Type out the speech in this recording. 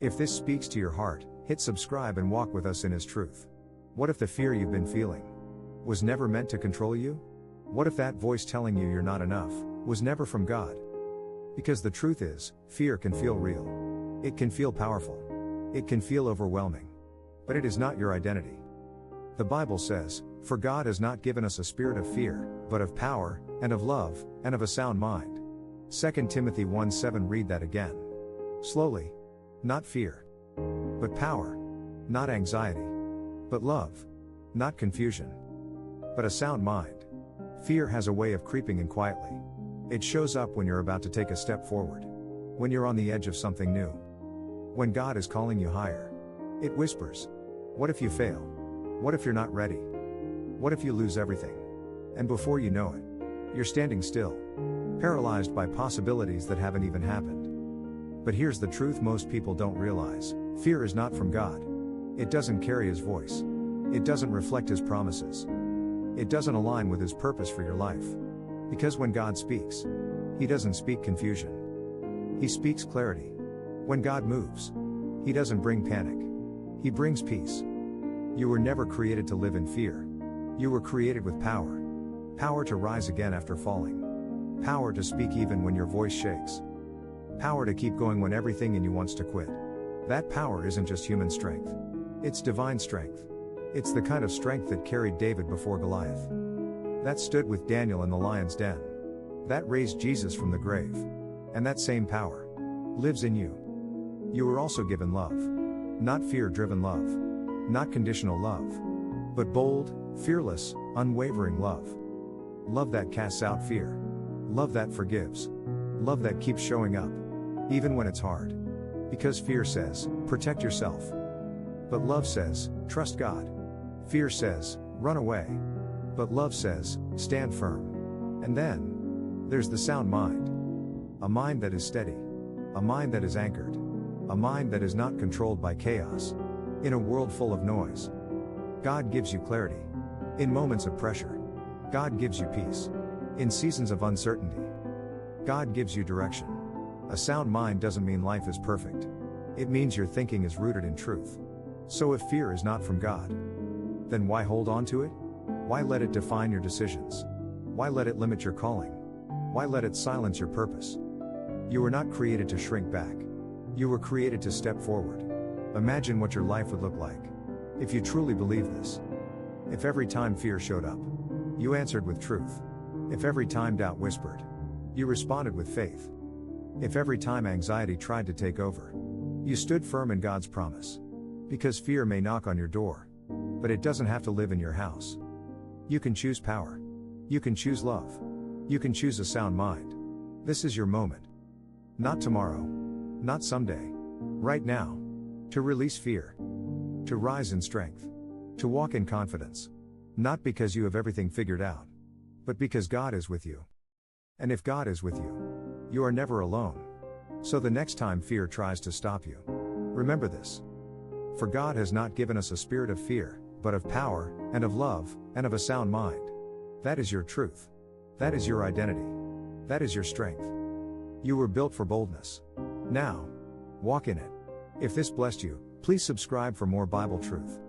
If this speaks to your heart, hit subscribe and walk with us in His truth. What if the fear you've been feeling was never meant to control you? What if that voice telling you you're not enough was never from God? Because the truth is, fear can feel real. It can feel powerful. It can feel overwhelming. But it is not your identity. The Bible says, "For God has not given us a spirit of fear, but of power, and of love, and of a sound mind." 2 Timothy 1:7. Read that again. Slowly. Not fear, but power. Not anxiety, but love. Not confusion, but a sound mind. Fear has a way of creeping in quietly. It shows up when you're about to take a step forward. When you're on the edge of something new. When God is calling you higher. It whispers, "What if you fail? What if you're not ready? What if you lose everything?" And before you know it, you're standing still, paralyzed by possibilities that haven't even happened. But here's the truth most people don't realize: fear is not from God. It doesn't carry His voice. It doesn't reflect His promises. It doesn't align with His purpose for your life. Because when God speaks, He doesn't speak confusion. He speaks clarity. When God moves, He doesn't bring panic. He brings peace. You were never created to live in fear. You were created with power. Power to rise again after falling. Power to speak even when your voice shakes. Power to keep going when everything in you wants to quit. That power isn't just human strength. It's divine strength. It's the kind of strength that carried David before Goliath. That stood with Daniel in the lion's den. That raised Jesus from the grave. And that same power lives in you. You were also given love. Not fear-driven love. Not conditional love. But bold, fearless, unwavering love. Love that casts out fear. Love that forgives. Love that keeps showing up, even when it's hard. Because fear says, protect yourself. But love says, trust God. Fear says, run away. But love says, stand firm. And then, there's the sound mind. A mind that is steady. A mind that is anchored. A mind that is not controlled by chaos. In a world full of noise, God gives you clarity. In moments of pressure, God gives you peace. In seasons of uncertainty, God gives you direction. A sound mind doesn't mean life is perfect. It means your thinking is rooted in truth. So if fear is not from God, then why hold on to it? Why let it define your decisions? Why let it limit your calling? Why let it silence your purpose? You were not created to shrink back. You were created to step forward. Imagine what your life would look like if you truly believe this. If every time fear showed up, you answered with truth. If every time doubt whispered, you responded with faith. If every time anxiety tried to take over, you stood firm in God's promise. Because fear may knock on your door, but it doesn't have to live in your house. You can choose power. You can choose love. You can choose a sound mind. This is your moment. Not tomorrow. Not someday. Right now. To release fear. To rise in strength. To walk in confidence. Not because you have everything figured out, but because God is with you. And if God is with you, you are never alone. So the next time fear tries to stop you, remember this. For God has not given us a spirit of fear, but of power, and of love, and of a sound mind. That is your truth. That is your identity. That is your strength. You were built for boldness. Now, walk in it. If this blessed you, please subscribe for more Bible truth.